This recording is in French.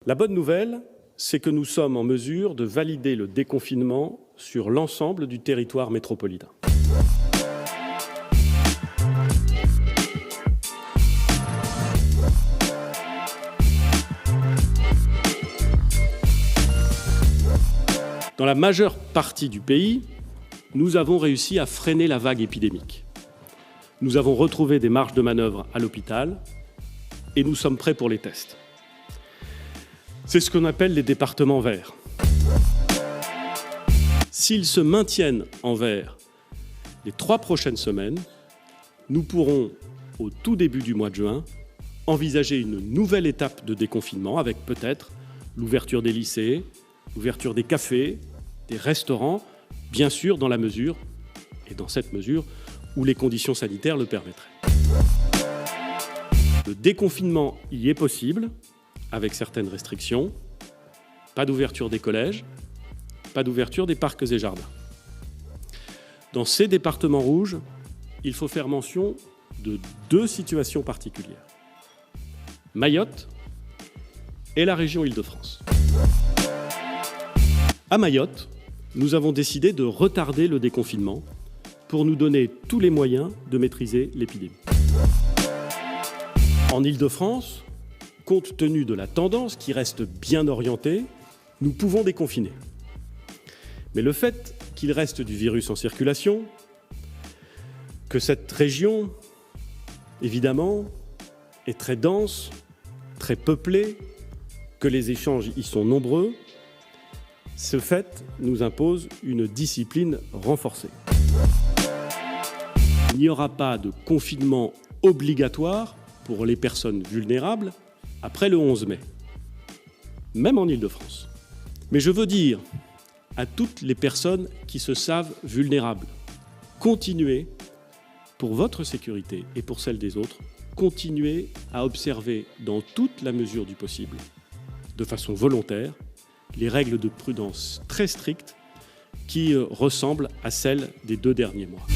La bonne nouvelle, c'est que nous sommes en mesure de valider le déconfinement sur l'ensemble du territoire métropolitain. Dans la majeure partie du pays, nous avons réussi à freiner la vague épidémique. Nous avons retrouvé des marges de manœuvre à l'hôpital et nous sommes prêts pour les tests. C'est ce qu'on appelle les départements verts. S'ils se maintiennent en vert les 3 prochaines semaines, nous pourrons, au tout début du mois de juin, envisager une nouvelle étape de déconfinement avec peut-être l'ouverture des lycées, l'ouverture des cafés, des restaurants, bien sûr dans la mesure, et dans cette mesure, où les conditions sanitaires le permettraient. Le déconfinement y est possible, avec certaines restrictions, pas d'ouverture des collèges, pas d'ouverture des parcs et jardins. Dans ces départements rouges, il faut faire mention de 2 situations particulières. Mayotte et la région Île-de-France. À Mayotte, nous avons décidé de retarder le déconfinement pour nous donner tous les moyens de maîtriser l'épidémie. En Île-de-France, compte tenu de la tendance qui reste bien orientée, nous pouvons déconfiner. Mais le fait qu'il reste du virus en circulation, que cette région, évidemment, est très dense, très peuplée, que les échanges y sont nombreux, ce fait nous impose une discipline renforcée. Il n'y aura pas de confinement obligatoire pour les personnes vulnérables après le 11 mai, même en Île-de-France. Mais je veux dire à toutes les personnes qui se savent vulnérables, continuez, pour votre sécurité et pour celle des autres, continuez à observer dans toute la mesure du possible, de façon volontaire, les règles de prudence très strictes qui ressemblent à celles des 2 derniers mois.